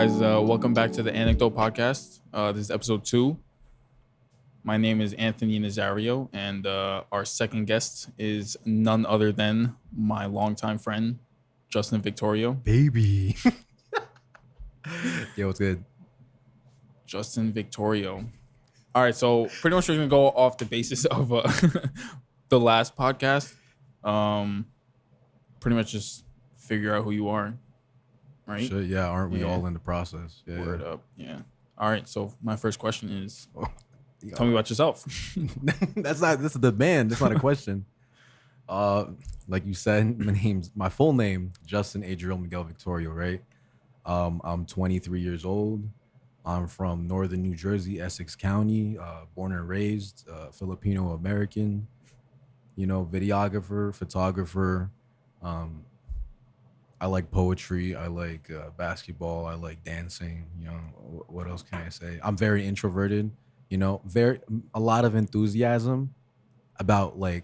guys. Welcome back to the Anecdote Podcast. This is episode 2. My name is Anthony Nazario, and our second guest is none other than my longtime friend, Justin Victorio. Baby. Yo, what's good? Justin Victorio. All right, so pretty much we're going to go off the basis of the last podcast. Pretty much just figure out who you are, right? Shit, yeah, aren't we all in the process? Yeah. Word up, yeah. All right, so my first question is, Yeah. tell me about yourself. This is the band. That's not a question. Like you said, my full name, Justin Adriel Miguel Victorio, right? I'm 23 years old. I'm from northern New Jersey, Essex County, born and raised, Filipino American, videographer, photographer. I like poetry. I like basketball. I like dancing. What else can I say? I'm very introverted. A lot of enthusiasm about like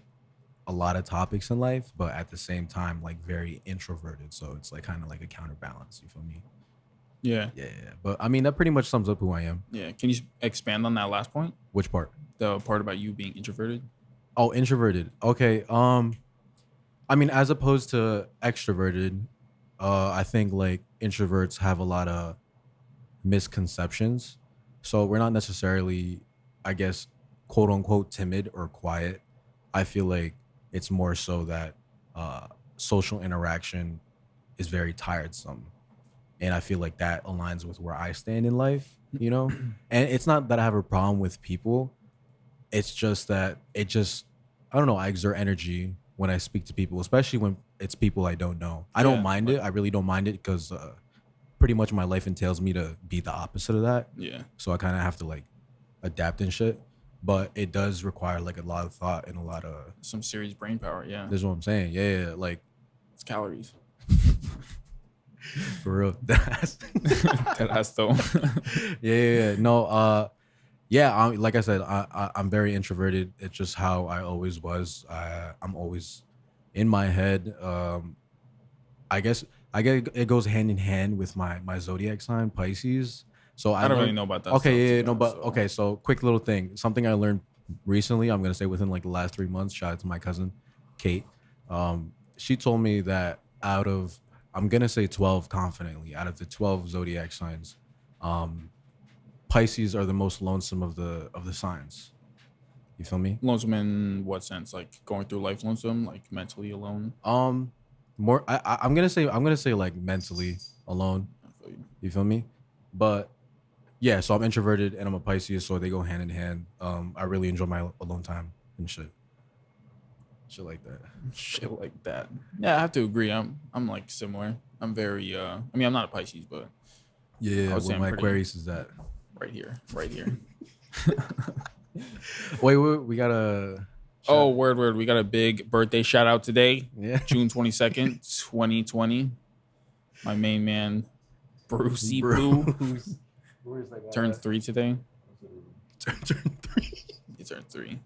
a lot of topics in life, but at the same time, like very introverted. So it's like kind of like a counterbalance. You feel me? Yeah. Yeah. But I mean, that pretty much sums up who I am. Yeah. Can you expand on that last point? Which part? The part about you being introverted? Oh, introverted. Okay. I mean, as opposed to extroverted, I think like introverts have a lot of misconceptions. So we're not necessarily, I guess, quote unquote, timid or quiet. I feel like it's more so that social interaction is very tiresome. And I feel like that aligns with where I stand in life, And it's not that I have a problem with people. It's just that I don't know, I exert energy when I speak to people, especially when it's people I don't know. I don't mind it. I really don't mind it because pretty much my life entails me to be the opposite of that. Yeah. So I kind of have to like adapt and shit. But it does require like a lot of thought and a lot of some serious brain power. Yeah. That's what I'm saying. Yeah. Like it's calories. For real. That has though. Yeah. No. Yeah. Like I said, I'm very introverted. It's just how I always was. I'm always in my head. I guess it goes hand in hand with my zodiac sign, Pisces. So I don't really know about that. Okay, yeah, no, but so. Okay. So quick little thing, something I learned recently. I'm gonna say within like the last 3 months. Shout out to my cousin, Kate. She told me that I'm gonna say 12 confidently. Out of the 12 zodiac signs, Pisces are the most lonesome of the signs. You feel me? Lonesome in what sense? Like going through life lonesome, like mentally alone. More. I'm gonna say like mentally alone. You feel me? But yeah, so I'm introverted and I'm a Pisces, so they go hand in hand. I really enjoy my alone time and shit like that. Shit like that. Yeah, I have to agree. I'm like similar. I'm very. I mean, I'm not a Pisces, but yeah. Well, my Aquarius is that right here. Wait, we got a. Oh, word. We got a big birthday shout out today. Yeah. June 22nd, 2020. My main man, Brucey Blue. Turned 3 today. Turned 3. He turned 3.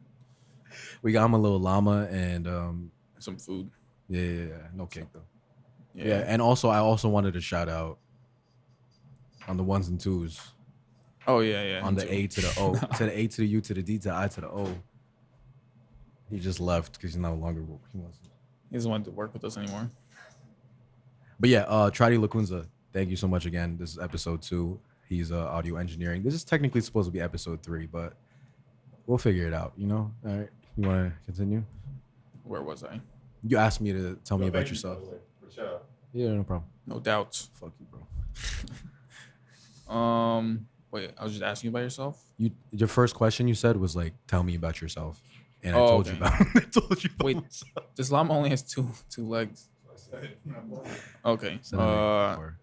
We got him a little llama and some food. Yeah. No cake though. Yeah. And also, I also wanted to shout out on the ones and twos. Oh yeah. On the A to the O, to the A to the U to the D to the I to the O. He just left because he's no longer. He doesn't want to work with us anymore. But yeah, Traudi Lacunza, thank you so much again. This is episode 2. He's audio engineering. This is technically supposed to be episode 3, but we'll figure it out. All right. You want to continue? Where was I? You asked me to tell me about yourself. Yeah, no problem. No doubt. Fuck you, bro. Wait, I was just asking you about yourself. Your first question you said was like, "Tell me about yourself," and I told you about. I told you about. Wait, myself. This llama only has two legs. Okay.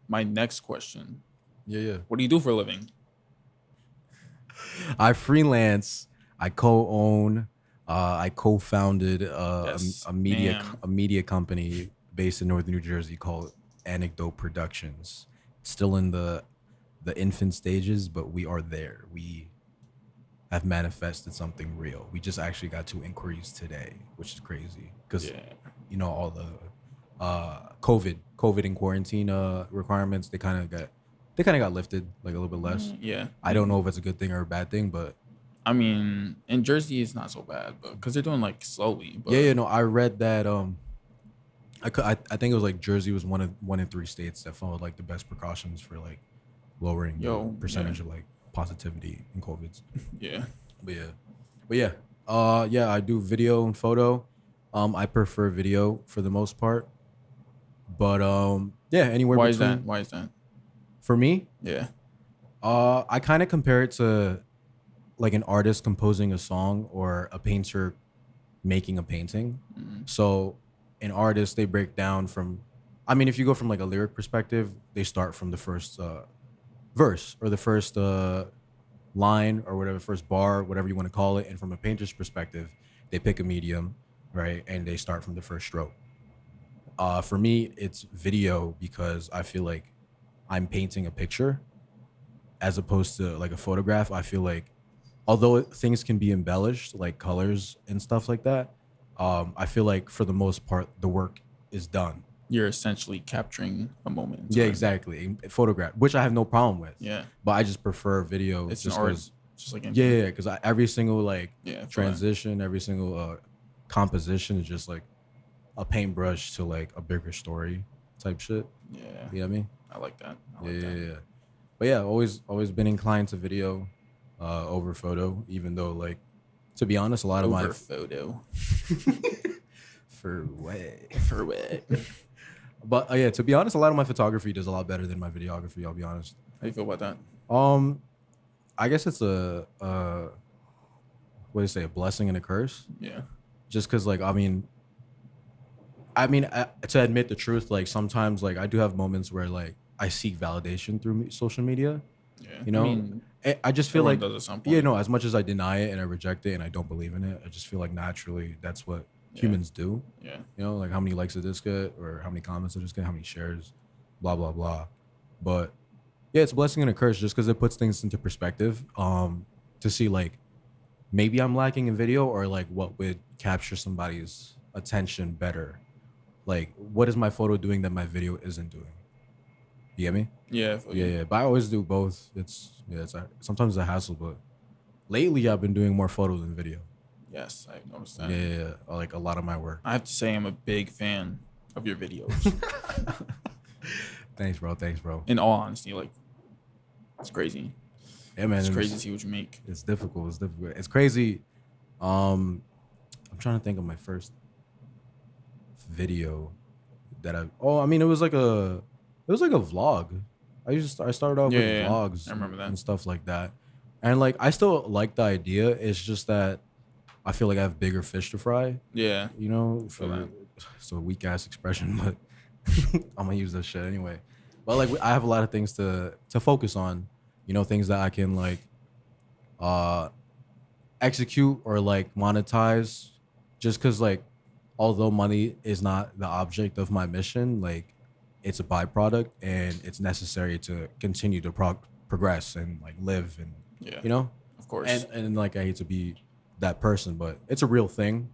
My next question. Yeah. What do you do for a living? I freelance. I co-own. I co-founded a media company based in northern New Jersey called Anecdote Productions. Still in the infant stages, but we are there. We have manifested something real. We just actually got 2 inquiries today, which is crazy because all the COVID and quarantine requirements, they kind of got they kind of got lifted like a little bit less. Yeah. I don't know if it's a good thing or a bad thing, but I mean, in Jersey, it's not so bad, but because they're doing like slowly. But yeah, no, I read that. I think it was like Jersey was one in 3 states that followed like the best precautions for like lowering the percentage of like positivity in COVIDs. Yeah. But yeah, yeah, I do video and photo. I prefer video for the most part, but yeah, anywhere Why between. is that? Why is that? For me, Yeah. I kind of compare it to like an artist composing a song or a painter making a painting. Mm. So an artist, they break down from, I mean, if you go from like a lyric perspective, they start from the first verse or the first line or whatever, first bar, whatever you want to call it. And from a painter's perspective, they pick a medium, right? And they start from the first stroke. For me, it's video because I feel like I'm painting a picture as opposed to like a photograph. I feel like although things can be embellished, like colors and stuff like that, I feel like for the most part the work is done. You're essentially capturing a moment. Yeah, exactly. Photograph, which I have no problem with. Yeah. But I just prefer video. It's just an art. 'cause- Just like yeah, because every single like Yeah, transition, every single composition is just like a paintbrush to like a bigger story type shit. Yeah. You know what I mean? I like that. Yeah. But yeah, always been inclined to video over photo, even though like to be honest, a lot of my photo. For what? For what? But yeah, to be honest, a lot of my photography does a lot better than my videography. I'll be honest. How you feel about that? I guess it's a what do you say, a blessing and a curse. Yeah. Just because, like, I mean, to admit the truth, like sometimes, like I do have moments where like I seek validation through social media. Yeah. You know, I mean, I just feel like does at some point. yeah, no. As much as I deny it and I reject it and I don't believe in it, I just feel like naturally that's what humans do. Yeah. You know, like how many likes did this get, or how many comments did this get, how many shares, blah blah blah. But yeah, it's a blessing and a curse just because it puts things into perspective. To see like maybe I'm lacking in video or like what would capture somebody's attention better. Like what is my photo doing that my video isn't doing? You get me? Yeah. Yeah. But I always do both. It's sometimes it's a hassle, but lately I've been doing more photo than video. Yes, I've noticed that. Yeah, like a lot of my work. I have to say I'm a big fan of your videos. Thanks, bro. In all honesty, like it's crazy. Yeah, man. It's crazy to see what you make. It's difficult. It's crazy. I'm trying to think of my first video that I mean it was like a vlog. I started off with vlogs I remember that. and stuff like that. And like I still like the idea. It's just that I feel like I have bigger fish to fry. Yeah. You know, that. it's a weak ass expression, but I'm gonna use that shit anyway. But like I have a lot of things to focus on, you know, things that I can like execute or like monetize, just because like although money is not the object of my mission, like it's a byproduct and it's necessary to continue to progress and like live and you know, of course. And like I hate to be that person, but it's a real thing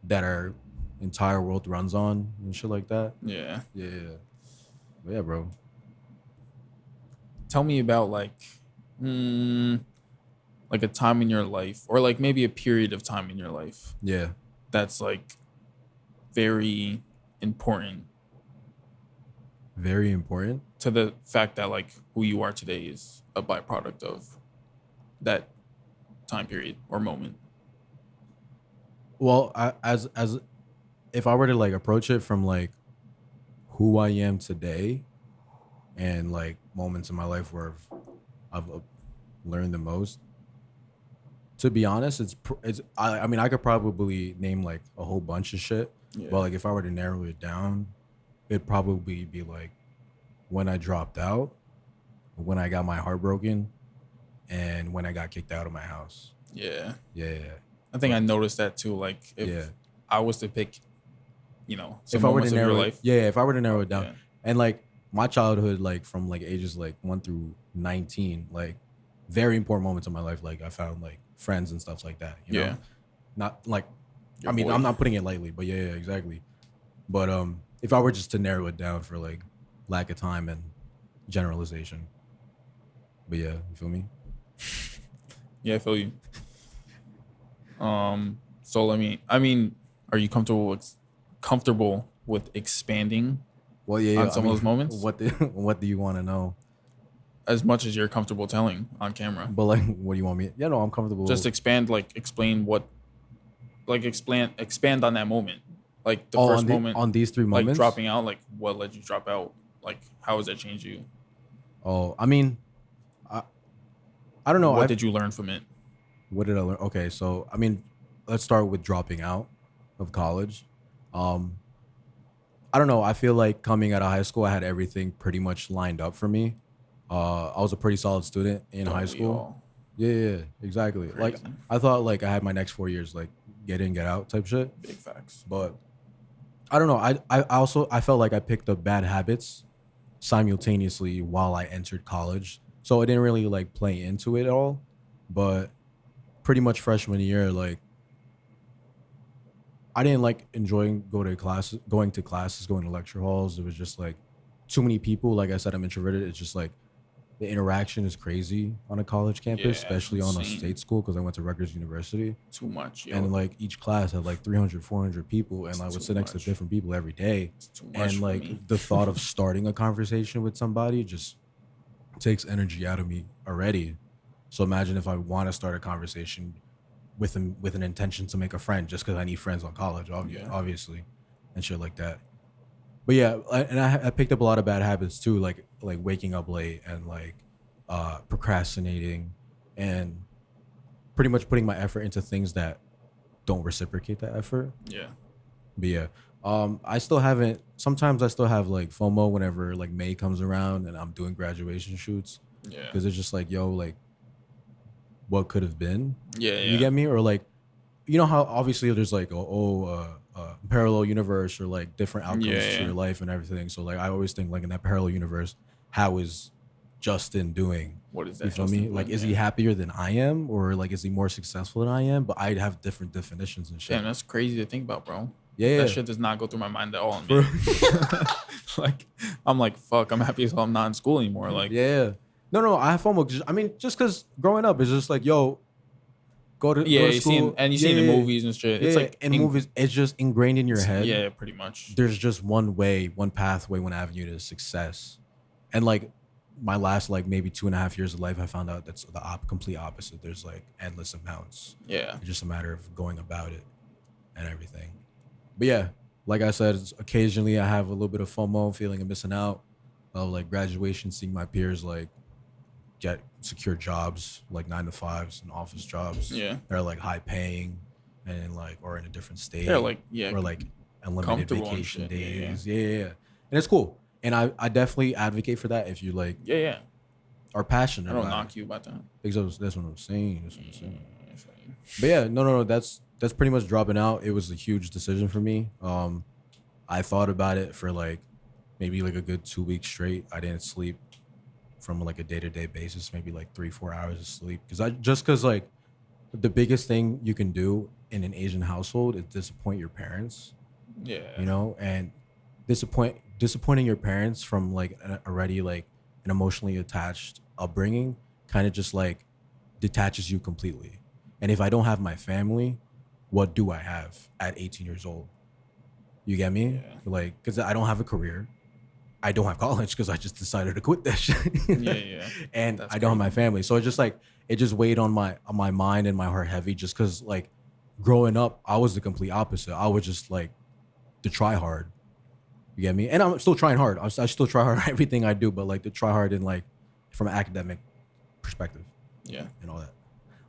that our entire world runs on and shit like that. Yeah. But yeah, bro. Tell me about like a time in your life, or like maybe a period of time in your life. Yeah. That's like very important. Very important to the fact that like who you are today is a byproduct of that time period or moment. Well, as if I were to like approach it from like who I am today and like moments in my life where I've learned the most, to be honest, I mean I could probably name like a whole bunch of shit, but like if I were to narrow it down, it'd probably be like when I dropped out, when I got my heart broken, and when I got kicked out of my house. Yeah. I think I noticed that too. Like if I was to pick, you know, if I were to narrow life. if I were to narrow it down, and like my childhood, like from like ages like 1 through 19, like very important moments in my life. Like I found like friends and stuff like that. You know? Not like, I mean, I'm not putting it lightly, but yeah, exactly. But if I were just to narrow it down for like lack of time and generalization, But yeah, you feel me? Yeah, I feel you. So I mean, are you comfortable with expanding Well, yeah. on I some of mean, those moments what do you want to know? as much as you're comfortable telling on camera? But like, what do you want me? Yeah, no, I'm Just comfortable. expand, like explain what, like expand on that moment, like the Oh, first moment, on these three like moments. dropping out, like what led you drop out, like how has that changed you? Oh, I mean, I I don't know. What I did you learn from it? What did I learn? Okay, so I mean, let's start with dropping out of college. Um, I don't know. I feel like coming out of high school, I had everything pretty much lined up for me. I was a pretty solid student in high Don't we school. all? Yeah, exactly. Like Crazy. I thought, like I had my next 4 years, like get in, get out type shit. Big facts. But I don't know. I also I felt like I picked up bad habits simultaneously while I entered college, so it didn't really like play into it at all. But pretty much freshman year, like I didn't like enjoying going to classes, going to lecture halls. It was just like too many people. Like I said, I'm introverted. It's just like the interaction is crazy on a college campus, Yeah, it's especially on a insane. state school because I went to Rutgers University. Too much, And yo. like each class had like 300, 400 people, and It's I would too sit next to much. different people every day. It's too much And for like me. the thought of starting a conversation with somebody just takes energy out of me already. So imagine if I want to start a conversation with an intention to make a friend just because I need friends on college, Yeah. obviously, and shit like that. But yeah, I picked up a lot of bad habits too, like waking up late and like procrastinating and pretty much putting my effort into things that don't reciprocate that effort. Yeah. But yeah, I still haven't. Sometimes I still have like FOMO whenever like May comes around and I'm doing graduation shoots Yeah. because it's just like yo, like what could have been. Yeah. You Yeah. get me? Or like you know how obviously there's like parallel universe or like different Yeah. outcomes to Yeah. your life and everything. So like I always think like in that parallel universe, how is Justin doing? What is You that feel me? Justin Like doing? is he Yeah. happier than I am, or like is he more successful than I am? But I'd have different definitions and shit. Damn, that's crazy to think about, bro. Yeah, That yeah. shit does not go through my mind at all. For, Me, like, I'm like, fuck. I'm happy as hell. I'm not in school anymore. Like, yeah. No, no, I have FOMO. I mean, just because growing up is just like, yo, yeah, go to you seen school. and you Yeah, seen the yeah, movies and shit. yeah. It's Yeah. like, In movies, it's just ingrained in your head. yeah, pretty much. There's just one way, one pathway, one avenue to success. And like my last like maybe 2.5 years of life, I found out that's the complete opposite. There's like endless amounts. Yeah, It's just a matter of going about it and everything. But yeah, like I said, occasionally I have a little bit of FOMO, feeling of missing out of like graduation, seeing my peers like get secure jobs, like 9 to 5s and office jobs yeah. that are like high paying and like or in a different They're state like, yeah, or like unlimited comfortable and vacation shit. Yeah, yeah, days. Yeah, yeah, yeah. And it's cool. And I definitely advocate for that if you like yeah, yeah. are passionate I don't about it. knock you about that. Because that's what I'm saying. That's what I'm saying. I feel you. But yeah, no, no, no. That's pretty much dropping out. It was a huge decision for me. I thought about it for like maybe like a good 2 weeks straight. I didn't sleep from like a day to day basis, maybe like 3 4 hours of sleep. Because like the biggest thing you can do in an Asian household is disappoint your parents, Yeah, you know, and disappointing your parents from like already like an emotionally attached upbringing kind of just like detaches you completely. And if I don't have my family, what do I have at 18 years old? You get me? yeah, Like, because I don't have a career. I don't have college because I just decided to quit that shit. yeah, yeah. And That's I don't have my crazy. family. So it just like it just weighed on my mind and my heart heavy just because like growing up, I was the complete opposite. I was just like to try hard. You get me? And I'm still trying hard. I still try hard everything I do, but like to try hard in like from an academic perspective Yeah, and all that.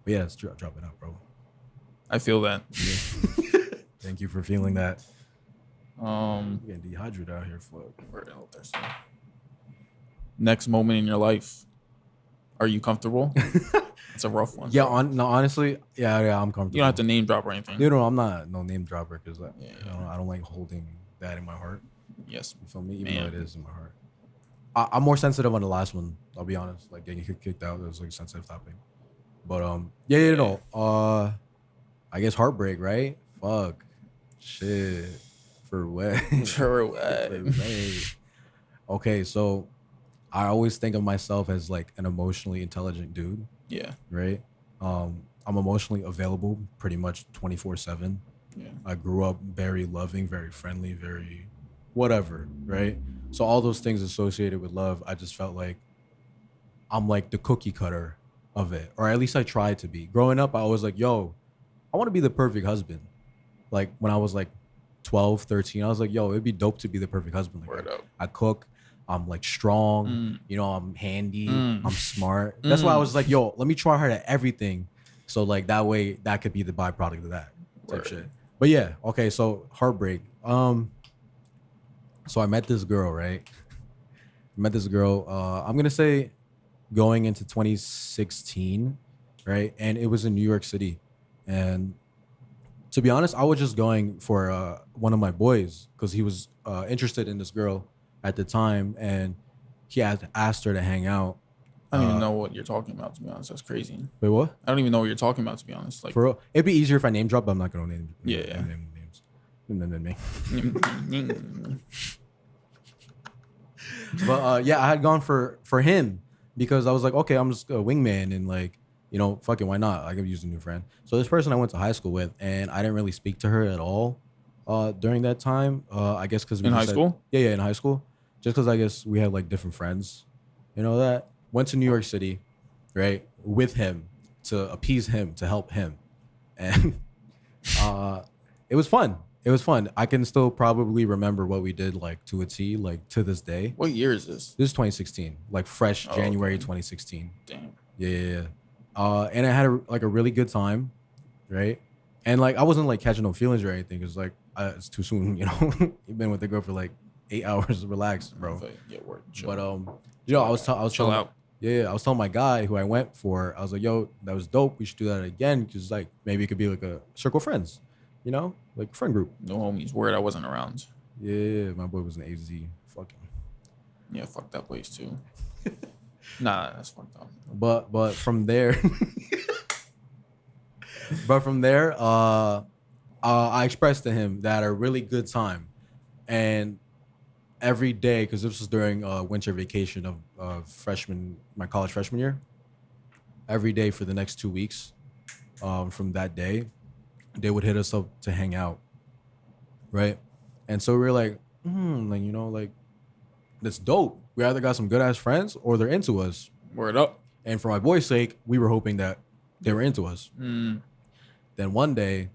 But yeah, it's dropping out, bro. I feel that. Thank you for feeling that. Um, I'm getting dehydrated out here. Fuck. we're a little thirsty. Next moment in your life, are you comfortable? It's a rough one. Yeah, bro. no, honestly, yeah, I'm comfortable. You don't have to name drop or anything. You know, I'm not no name dropper because Yeah. I don't like holding that in my heart. Yes, You feel me? Even though man. it is in my heart. I'm more sensitive on the last one. I'll be honest. Like getting kicked out was like a sensitive topic. But yeah, you know, I guess heartbreak, right? Fuck, shit, for what? Sure. For what? Okay, so I always think of myself as like an emotionally intelligent dude, Yeah. right? I'm emotionally available pretty much 24/7. Yeah. I grew up very loving, very friendly, very whatever, right? So all those things associated with love, I just felt like I'm like the cookie cutter of it, or at least I tried to be. Growing up, I was like, yo, I want to be the perfect husband. Like when I was like 12, 13, I was like, yo, it'd be dope to be the perfect husband. Like Word up. I cook, I'm like strong, Mm. I'm handy, Mm. I'm smart. That's why I was Mm. like, yo, let me try hard at everything. So like that way that could be the byproduct of that type Word. shit. But yeah, okay, so heartbreak. So I met this girl, right? I met this girl, I'm gonna say going into 2016, right? And it was in New York City. And to be honest, I was just going for one of my boys because he was interested in this girl at the time, and he had asked her to hang out. I don't even know what you're talking about, to be honest. That's crazy. Wait, what? I don't even know what you're talking about, to be honest. Like, For real? It'd be easier if I name drop, but I'm not gonna name Yeah. name names. Name. But yeah, I had gone for him because I was like, okay, I'm just a wingman and like, fucking why not? I could use a new friend. So this person I went to high school with, and I didn't really speak to her at all during that time. I guess because we In just high had- school? yeah, in high school. Just because I guess we had like different friends, that went to New York City, right, with him to appease him to help him, and uh, it was fun. It was fun. I can still probably remember what we did like to a T, like to this day. What year is this? This is 2016, like fresh Oh, January okay. 2016. Damn. Yeah. And I had a really good time, right? And like I wasn't like catching no feelings or anything because like it's too soon, You've been with the girl for like 8 hours. Relax, bro. Yeah, word. Chill. But Chill I was chill telling out. I was telling my guy who I went for, I was like, yo, that was dope. We should do that again because like maybe it could be like a circle of friends, like friend group. No homies. Word, I wasn't around. Yeah, my boy was an AZ. Fucking. Yeah, fuck that place too. Nah, that's fucked up. But from there, I expressed to him that I had a really good time, and every day because this was during winter vacation of my college freshman year. Every day for the next 2 weeks, from that day, they would hit us up to hang out, right? And so we were like, like that's dope. We either got some good ass friends or they're into us. Word up. And for my boy's sake, we were hoping that they were into us. Mm. Then one day,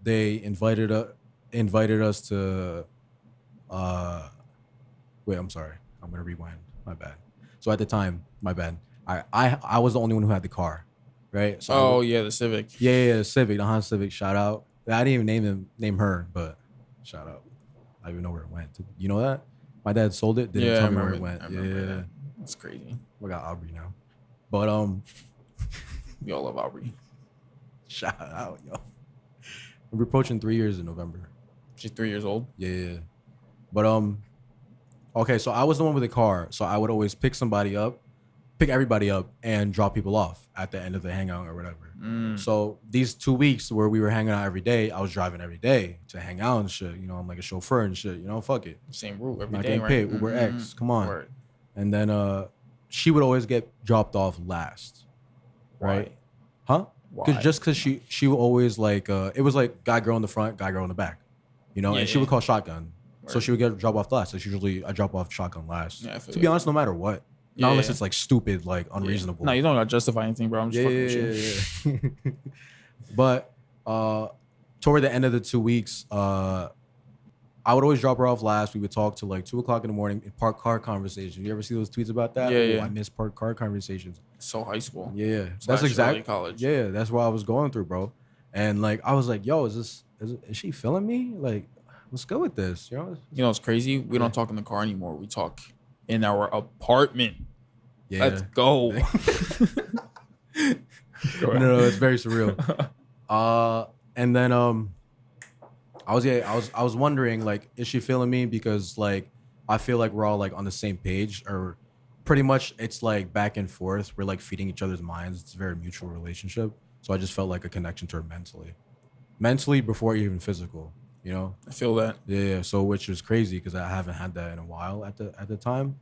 they invited us to. Wait, I'm sorry. I'm gonna rewind. My bad. So at the time, my bad. I was the only one who had the car, right? So Yeah, the Civic. yeah, the Civic, the Honda Civic. Shout out. I didn't even name her, but shout out. I don't even know where it went. You know that? My dad sold it. Didn't Yeah, tell I me where remember it went. I remember Yeah, that. That's crazy. we got Aubrey now. But We all love Aubrey. shout out, yo. We're approaching 3 years in November. She's 3 years old. Yeah. But okay, so I was the one with the car. So I would always pick everybody up and drop people off at the end of the hangout or whatever. So these 2 weeks where we were hanging out every day, I was driving every day to hang out and shit. I'm like a chauffeur and shit. Fuck it. Same route every Not day, getting right? paid. Uber X. Come on. Word. And then she would always get dropped off last. Right? Huh? Why? Because she would always like it was like guy girl in the front, guy girl in the back. And she would call shotgun. So Word. she would get dropped off last. So usually I drop off shotgun last. Yeah, I feel To be honest, no matter what. Not unless yeah. it's like stupid, like unreasonable. No, you don't gotta justify anything, bro. I'm just fucking with you. But toward the end of the 2 weeks, I would always drop her off last. We would talk till like 2:00 in the morning in parked car conversations. You ever see those tweets about that? Yeah, Ooh, yeah. I miss parked car conversations. So high school. Yeah, Slash that's exactly early college. Yeah, that's what I was going through, bro. And like I was like, yo, is she feeling me? Like, let's go with this. You know what's crazy? We don't talk in the car anymore. We talk in our apartment. Yeah. Let's go. No, it's very surreal. And then I was wondering like, is she feeling me? Because like I feel like we're all like on the same page, or pretty much it's like back and forth. We're like feeding each other's minds. It's a very mutual relationship. So I just felt like a connection to her mentally before even physical. I feel that. Yeah. So which is crazy because I haven't had that in a while at the time.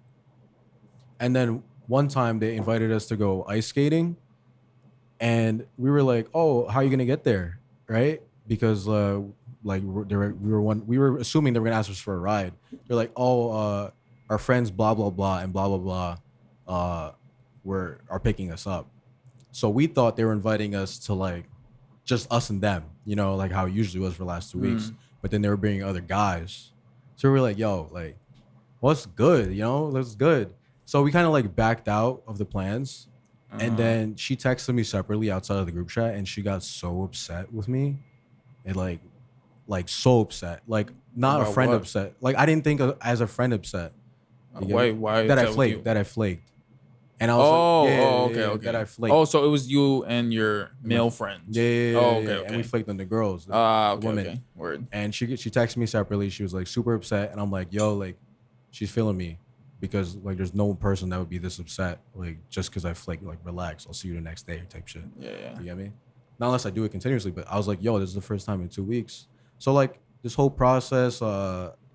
And then one time they invited us to go ice skating, and we were like, "Oh, how are you gonna get there?" Right? Because like we were assuming they were gonna ask us for a ride. They're like, "Oh, our friends, blah blah blah, and blah blah blah, are picking us up." So we thought they were inviting us to like just us and them, like how it usually was for the last 2 weeks. Mm. But then they were bringing other guys. So we were like, "Yo, like, what's good? What's good?" So we kind of like backed out of the plans. And Uh, then she texted me separately outside of the group chat, and she got so upset with me, and like so upset, like not a about friend what? upset. Like I didn't think as a friend upset. You get Why? me? Why That I upset with flaked. you? That I flaked. And I was like, Oh, yeah, oh, okay, yeah, yeah, that okay. I flaked. Oh, so it was you and your male Yeah, friend. yeah, Oh, yeah, okay, yeah. And we okay. flaked on the girls, Ah, the okay, women. okay. Word. And she texted me separately. She was like super upset, and I'm like, yo, like, she's feeling me because like there's no person that would be this upset like just because I flaked. Like, relax, I'll see you the next day type shit. Yeah, yeah. You get me? Not unless I do it continuously, but I was like, yo, this is the first time in 2 weeks. So like this whole process,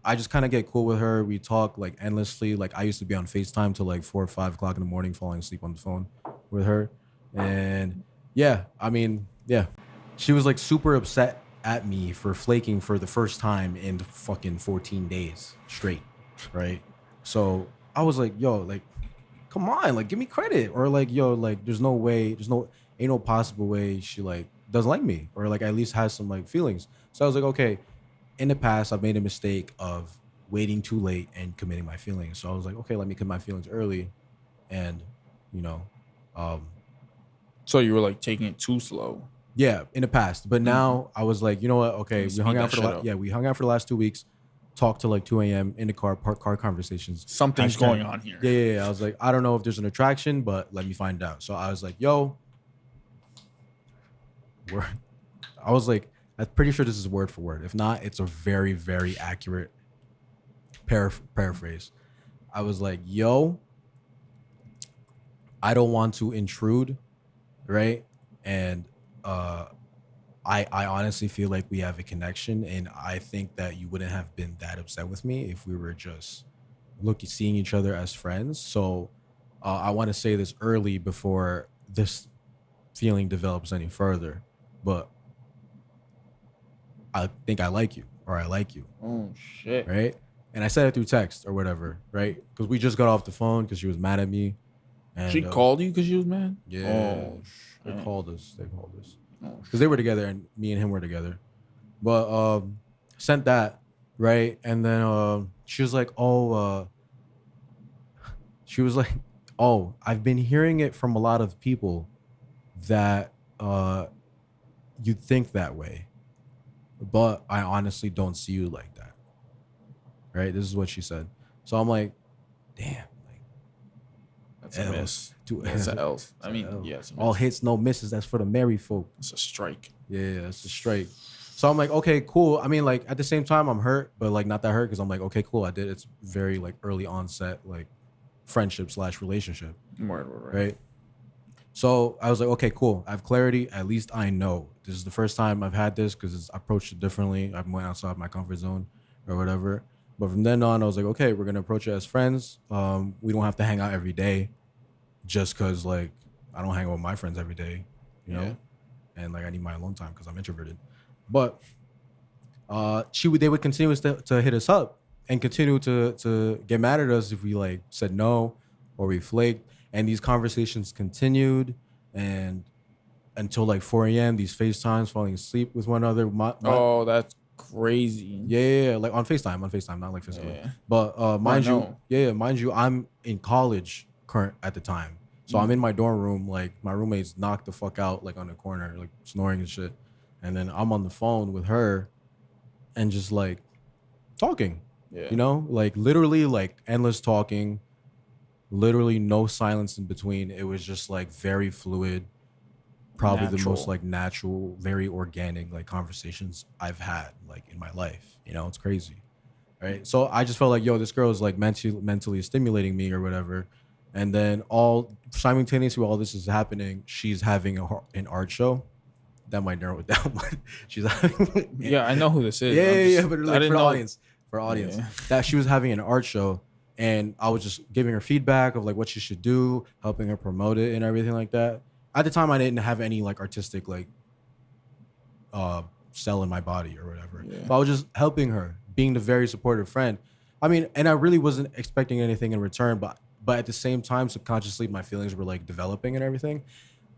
I just kind of get cool with her. We talk like endlessly. Like I used to be on FaceTime till like 4 or 5 o'clock in the morning, falling asleep on the phone with her. And yeah, I mean, yeah. She was like super upset at me for flaking for the first time in fucking 14 days straight. Right. So I was like, yo, like, come on, like give me credit. Or like, yo, like there's no way, ain't no possible way she like doesn't like me or like at least has some like feelings. So I was like, okay, in the past I've made a mistake of waiting too late and committing my feelings. So I was like, okay, let me commit my feelings early and you know, um So you were like taking it too slow. yeah, in the past. But Mm. now I was like, you know what? Let Okay, me we hung speed out that for shit up. we hung out for the last 2 weeks, talked till like 2 a.m. in the car, park car conversations. Something's Hashtag going on here. yeah, yeah, yeah. I was like, I don't know if there's an attraction, but let me find out. So I was like, yo, we're I was like, I'm pretty sure this is word for word. If not, it's a very, very accurate paraphrase. I was like, yo, I don't want to intrude, right? And uh I honestly feel like we have a connection, and I think that you wouldn't have been that upset with me if we were just seeing each other as friends. So I want to say this early before this feeling develops any further. But I think I like you, or I like you, Oh shit. right? And I said it through text or whatever, right? Because we just got off the phone because she was mad at me, She and called you because she was mad. yeah, Oh they shit. called us. They called us Oh because they were together, and me and him were together. But sent that, right? And then she was like, "Oh, she was like, "Oh, I've been hearing it from a lot of people that you think that way, but I honestly don't see you like that." Right? This is what she said. So I'm like, "Damn, like that's a L's, miss. two That's a L. it's I a mean, L. yeah, it's a All miss. hits, no misses. That's for the merry folk." It's a strike. Yeah, it's a straight. So I'm like, okay, cool. I mean, like at the same time, I'm hurt, but like not that hurt because I'm like, okay, cool. I did. It's very like early onset, like friendship slash relationship, Word. right? So I was like, okay, cool. I have clarity. At least I know this is the first time I've had this because I approached it differently. I went outside my comfort zone or whatever. But from then on, I was like, okay, we're gonna approach it as friends. We don't have to hang out every day, just because like I don't hang out with my friends every day, you Yeah. know, and like I need my alone time because I'm introverted. But they would continue to hit us up and continue to get mad at us if we like said no or we flaked. And these conversations continued and until like 4 a.m. These FaceTimes, falling asleep with one another. Oh, that's crazy. Yeah, like on FaceTime, not like physically. Yeah. But No, I mind you, know. yeah, mind you, I'm in college current at the time. So I'm in my dorm room, like my roommates knocked the fuck out, like on the corner, like snoring and shit. And then I'm on the phone with her and just like talking, Yeah. like literally like endless talking, literally no silence in between. It was just like very fluid, probably the most Natural. like natural, very organic like conversations I've had like in my life. It's crazy. Right. So I just felt like, yo, this girl is like mentally stimulating me or whatever. And then all simultaneously while all this is happening, she's having an art show. That might narrow it down, but she's having Yeah, I know who this is. yeah, I'm yeah, yeah, just but I like didn't know. for audience, Yeah. that she was having an art show, and I was just giving her feedback of like what she should do, helping her promote it and everything like that. At the time, I didn't have any like artistic like uh cell in my body or whatever. Yeah. But I was just helping her, being the very supportive friend. I mean, and I really wasn't expecting anything in return, but at the same time, subconsciously my feelings were like developing and everything.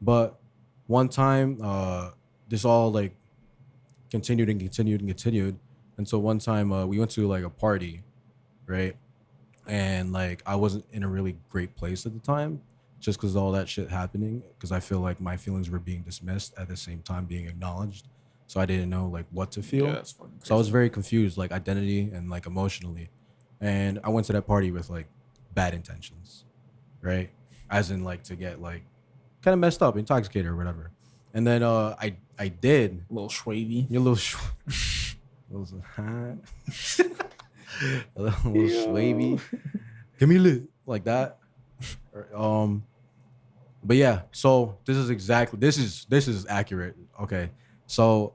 But one time, this all like continued and continued and continued. And so one time we went to like a party, right? And like I wasn't in a really great place at the time just because all that shit happening because I feel like my feelings were being dismissed at the same time being acknowledged, so I didn't know like what to Yeah, feel. that's fucking So I was crazy. very confused like identity and like emotionally, and I went to that party with like bad intentions, right? As in like to get like kind of messed up, intoxicated or whatever. And then I did A little schwavy. your little little hot a little swavy. Give me lit like that. Um, but yeah, so this is accurate. Okay, so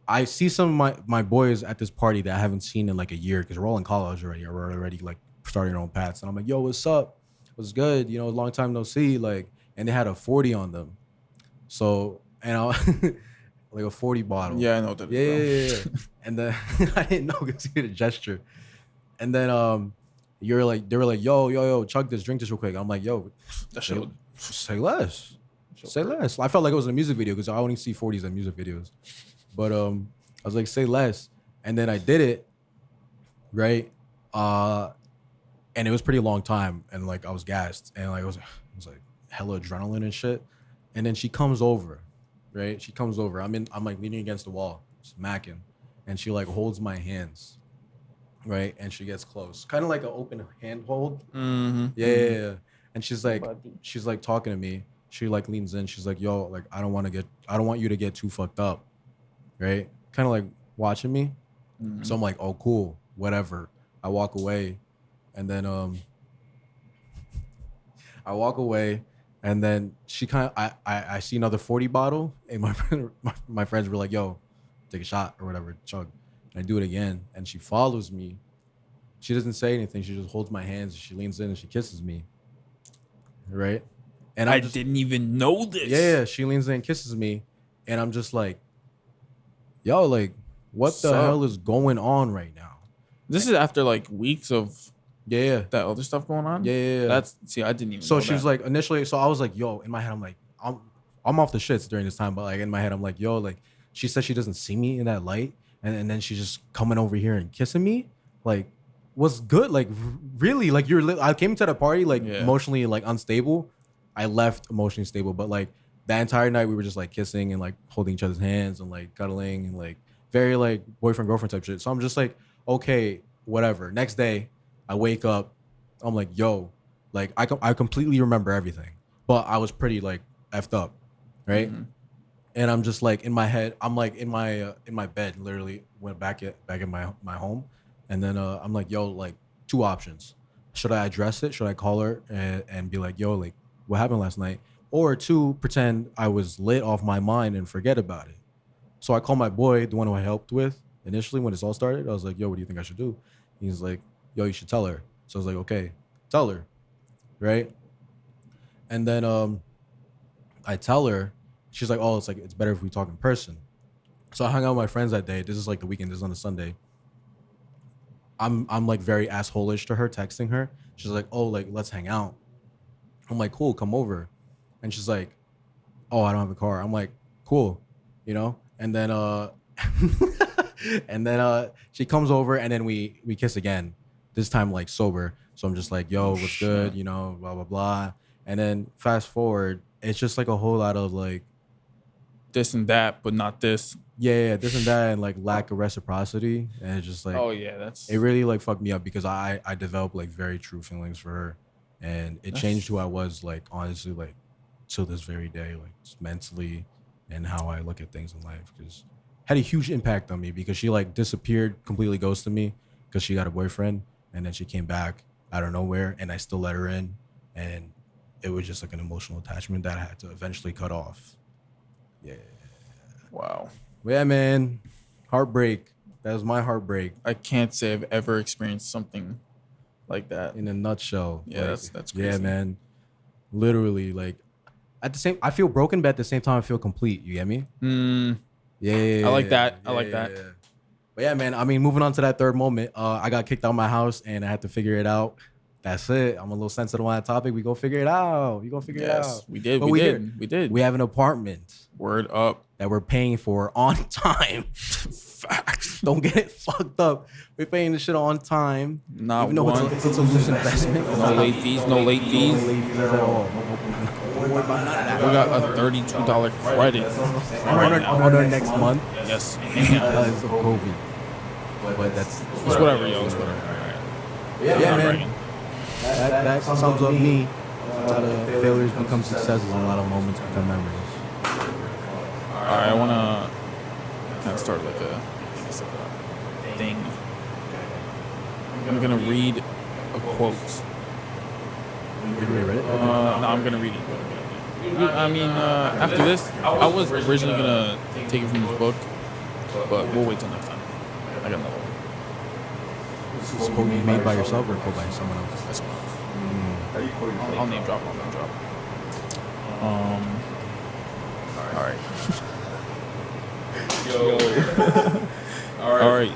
I see some of my boys at this party that I haven't seen in like a year because we're all in college already, or we're already like starting our own paths. And I'm like, yo, what's up? What's good? You know, long time no see. Like, and they had a 40 on them. So and I like a 40 bottle. Yeah, I know what that is, Yeah, bro. yeah, yeah, yeah. And then I didn't know because he had a gesture. And then you're like they were like, yo, chug this, drink this real quick. I'm like, yo, That say, shit. say less. Say less. I felt like it was in a music video because I only see 40s in music videos. But I was like, say less. And then I did it, right? Uh and it was pretty long time and like I was gassed and like it was like hella adrenaline and shit. And then she comes over, right? She comes over. I'm like leaning against the wall, smacking, and she like holds my hands, right? And she gets close, kind of like an open hand hold. Mm-hmm. Yeah, yeah, yeah. And Buddy. she's like talking to me. She like leans in. She's like, "Yo, like I don't want you to get too fucked up, right?" Kind of like watching me. Mm-hmm. So I'm like, "Oh, cool, whatever." I walk away, and then I walk away, and then she kind of I see another 40 bottle, and my friends were like, "Yo, take a shot or whatever, chug." And I do it again, and she follows me. She doesn't say anything. She just holds my hands. She leans in and she kisses me, right? And I I'm just didn't even know this. yeah. She leans in and kisses me, and I'm just like, "Yo, like, what the So hell is going on right now?" this is after like weeks of Yeah, yeah, that other stuff going on. yeah, yeah. Yeah. That's see, I didn't even So know she was that. like initially. So I was like, "Yo," in my head, I'm like, I'm off the shits during this time, but like in my head, I'm like, "Yo," like she said she doesn't see me in that light, and then she's just coming over here and kissing me, like. Was good, like really, like I came to the party like Yeah. emotionally like unstable. I left emotionally stable, but like that entire night we were just like kissing and like holding each other's hands and like cuddling and like very like boyfriend girlfriend type shit. So I'm just like, okay, whatever. Next day, I wake up, I'm like, yo, like I completely remember everything, but I was pretty like effed up, right? Mhm. And I'm just like in my head, I'm like in my bed, literally went back in my home, and then I'm like, yo, like two options. Should I address it? Should I call her and be like, yo, like what happened last night? Or two, pretend I was lit off my mind and forget about it. So I call my boy, the one who I helped with initially when this all started. I was like, yo, what do you think I should do? He's like, yo, you should tell her. So I was like, okay, tell her, right? And then I tell her, she's like, oh, it's better if we talk in person. So I hung out with my friends that day. This is like the weekend. This is on a Sunday. I'm like very asshole-ish to her, texting her. She's like, oh, like let's hang out. I'm like, cool, come over. And she's like, oh, I don't have a car. I'm like, cool, you know. And then and then she comes over and then we kiss again. This time like sober. So I'm just like, yo, Oh what's good? shit. You know, blah blah blah. And then fast forward, it's just like a whole lot of like This and that, but not this. yeah, this and that, and like lack of reciprocity, and it's just like Oh yeah, that's it really like fucked me up because I developed like very true feelings for her, and it changed who I was like honestly like to this very day like just mentally and how I look at things in life because had a huge impact on me because she like disappeared completely ghosted me because she got a boyfriend and then she came back out of nowhere and I still let her in and it was just like an emotional attachment that I had to eventually cut off. Yeah. wow. Yeah, man. Heartbreak. That was my heartbreak. I can't say I've ever experienced something like that. in a nutshell. Yeah, Like, that's yeah, crazy. man. Literally, like at the same, I feel broken, but at the same time, I feel complete. You get me? Mm, Yeah, I like that. I yeah, like that. yeah. But yeah, man. I mean, moving on to that third moment, I got kicked out of my house and I had to figure it out. That's it. I'm a little sensitive on that topic. We go figure it out. We gonna figure it Yes, out. we did. But We we here. did. We did. We have an apartment Word up. that we're paying for on time. Facts. Don't get it fucked up. We're paying this shit on time. Not Even though one. it's a loose investment. No late fees. No late No fees. late fees at all. Don't worry about none of that. We got a $32 credit right now. On our next month. Yes. Because of COVID. But that's It's whatever, yo. It's whatever. yeah, I'm man. bragging. That sums up me. A lot of failures become successes, and a lot of moments become memories. All right, I wanna kind of start like a thing. I'm gonna read a quote. You read it? No, I'm gonna read it. I mean, after this, I was originally gonna take it from this book, but we'll wait till next time. I got another one. Is this quote you made by yourself or a quote by someone else? That's one. I'll name drop. I'll name drop. All right. All right.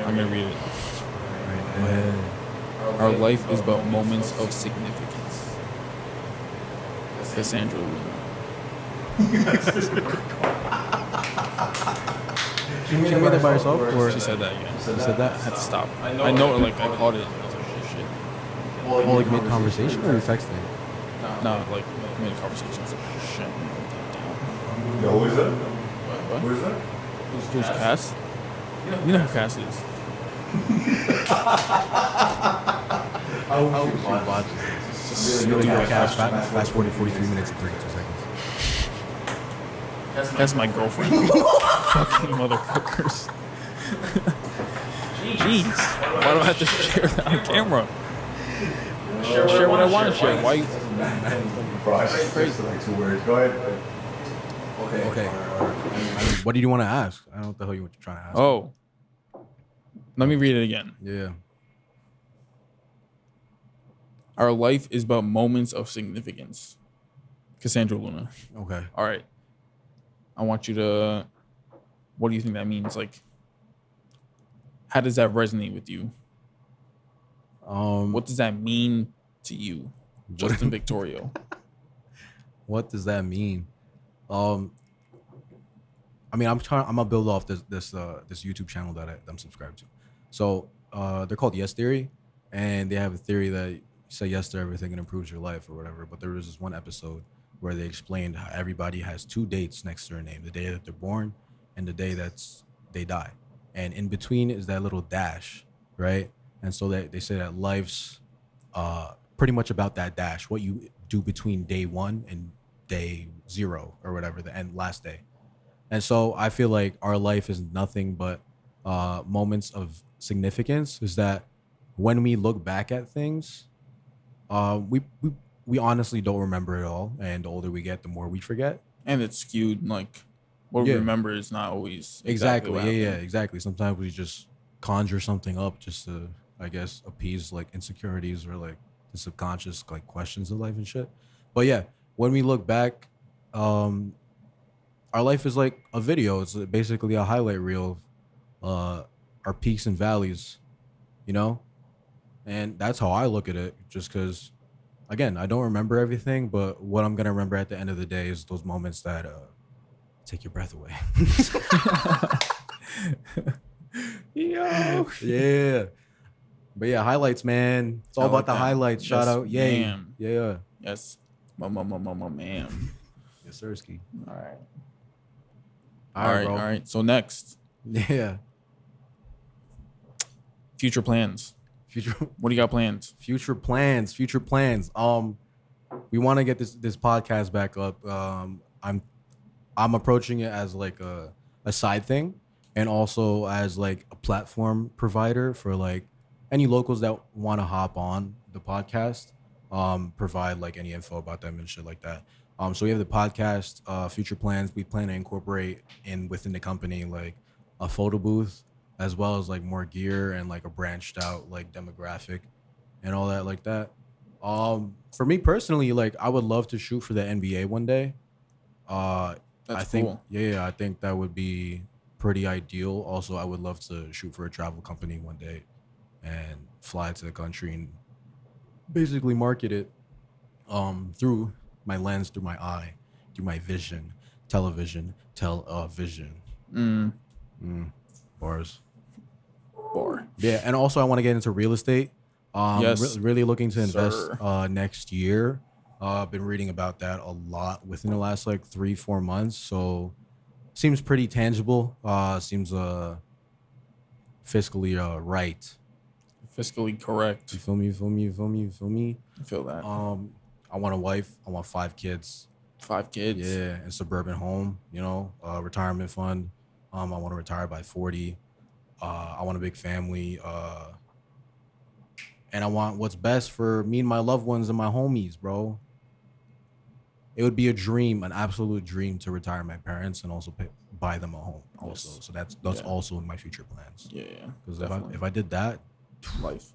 I'm gonna read it. Go ahead. Our life is about moments of significance. Cassandra Luna. She made it by herself, or She said that again. she said that? I had to stop. I know, like I caught it. And I was like, shit. Oh, like mid conversation or you texting? No, like mid conversation. I was like, shit. Yo, who is that? What? Who is that? Who's Cass? You know who Cass is. How watches this? You know, fast forward 43 minutes and 32 seconds. That's my girlfriend. Fucking motherfuckers. Jeez. Why do I have to share that on camera? Share what I want to share. Why? Right. Crazy. Like 2 words. Go ahead. Okay. I mean, what do you want to ask? I don't know what the hell you're trying to ask. Oh. Let me read it again. Yeah. Our life is about moments of significance. Cassandra Luna. Okay. All right. I want you to. What do you think that means? Like, how does that resonate with you? What does that mean to you, Justin Victorio? What does that mean? I mean, I'm gonna build off this YouTube channel that I'm subscribed to. So they're called Yes Theory, and they have a theory that you say yes to everything and improves your life or whatever. But there was this one episode where they explained how everybody has 2 dates next to their name: the day that they're born and the day they die, and in between is that little dash, right? And so they say that life's pretty much about that dash, what you do between day 1 and day 0 or whatever, the end last day. And so I feel like our life is nothing but moments of significance. Is that when we look back at things, we honestly don't remember it all, and the older we get, the more we forget. And it's skewed. Like, what we Yeah. remember is not always Exactly. what Yeah, happened. exactly. Sometimes we just conjure something up just to, I guess, appease like insecurities or like the subconscious like questions of life and shit. But yeah, when we look back, our life is like a video. It's basically a highlight reel of our peaks and valleys, you know? And that's how I look at it, just because, again, I don't remember everything, but what I'm going to remember at the end of the day is those moments that take your breath away. Yo. Yeah. But yeah, highlights, man. It's all I about like the that. highlights. Shout Yes, out. Yay. ma'am. Yeah. Yes. Ma'am. Yes, sirski. All right. All right, bro. All right. So next, Yeah. future plans. Future What do you got planned? future plans. We want to get this podcast back up. I'm approaching it as like a side thing, and also as like a platform provider for like any locals that want to hop on the podcast. Provide like any info about them and shit like that. So we have the podcast, future plans. We plan to incorporate within the company like a photo booth, as well as like more gear and like a branched out like demographic and all that like that. For me personally, like I would love to shoot for the NBA one day. Uh, That's I think cool. yeah, I think that would be pretty ideal. Also, I would love to shoot for a travel company one day and fly to the country and basically market it through my lens, through my eye, through my vision, television. Mm, Bars. bar. Yeah, and also I want to get into real estate. Yes, Really looking to invest sir. next year. I've been reading about that a lot within the last like 3-4 months. So seems pretty tangible. Seems fiscally right. Fiscally correct. You feel me? You feel me? You feel me? You feel me? I feel that. I want a wife. I want 5 kids. 5 kids. Yeah, and suburban home. You know, retirement fund. I want to retire by 40. I want a big family. And I want what's best for me and my loved ones and my homies, bro. It would be a dream, an absolute dream, to retire my parents and also buy them a home. Also, Yes. so that's Yeah. also in my future plans. Yeah. Because Definitely. if I did that, Life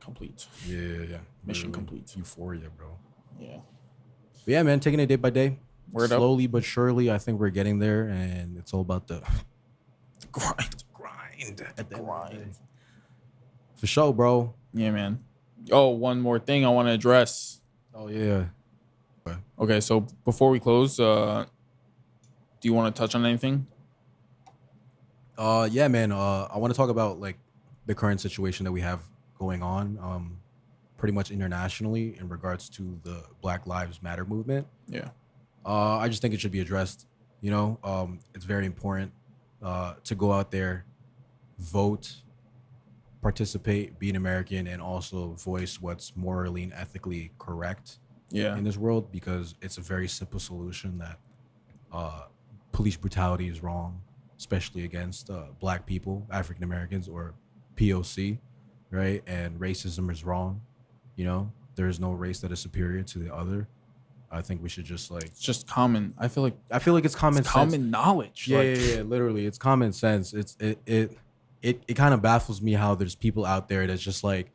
complete. yeah, Mission literally complete. euphoria, bro. Yeah. But yeah, man, taking it day by day, Word up. slowly but surely. I think we're getting there, and it's all about the Grind. grind. At the end of the Grind. day. For sure, bro. Yeah, man. Oh, one more thing I want to address. Oh yeah. Okay, so before we close, do you want to touch on anything? Yeah, man. I want to talk about like the current situation that we have going on, pretty much internationally in regards to the Black Lives Matter movement. Yeah. I just think it should be addressed. You know, it's very important to go out there, vote, participate, be an American, and also voice what's morally and ethically correct Yeah. in this world, because it's a very simple solution that police brutality is wrong, especially against Black people, African Americans, or POC, right? And racism is wrong. You know, there is no race that is superior to the other. I think we should just like. It's just common. I feel like It's common sense. common knowledge. Yeah, like, yeah, literally, it's common sense. It kind of baffles me how there's people out there that's just like,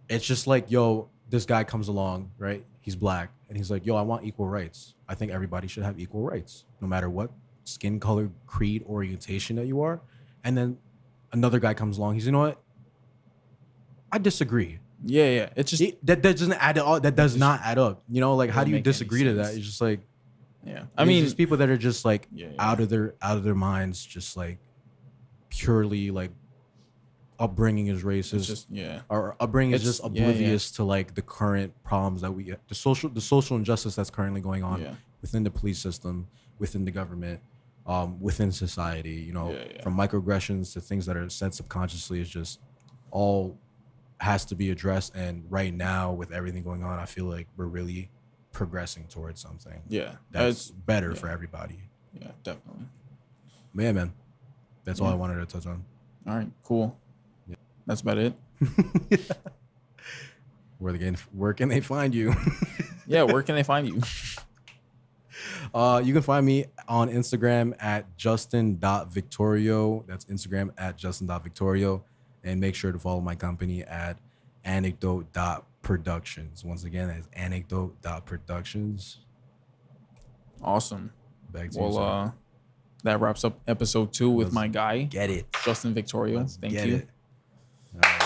it's just like, yo, this guy comes along, right? He's Black, and he's like, yo, I want equal rights. I think everybody should have equal rights, no matter what skin color, creed, orientation that you are. And then another guy comes along. He's, you know what? I disagree. Yeah. It's just That doesn't add up. That does not add up. You know, like how Doesn't do you make any disagree to that? sense. It's just like, yeah. I mean, just people that are just like Yeah. out of their minds, just like purely like upbringing is racist. It's just Our upbringing is It's- just yeah, oblivious to like the current problems that the social injustice that's currently going on Yeah. within the police system, within the government, within society. You know, Yeah. from microaggressions to things that are said subconsciously, is just all has to be addressed. And right now, with everything going on, I feel like we're really progressing towards something Yeah. that's better yeah. for everybody. Yeah, definitely. But yeah, man, that's all Yeah. I wanted to touch on. All right, cool. Yeah. That's about it. Where can they find you? Yeah, where can they find you? You can find me on Instagram at justin.victorio. That's Instagram at justin.victorio. And make sure to follow my company at anecdote.productions. Once again, that's anecdote.productions. Awesome. Back to you, sir. Well, that wraps up episode 2 with Let's my guy, Get it. Justin Victorio. Let's Thank get you. it. All right.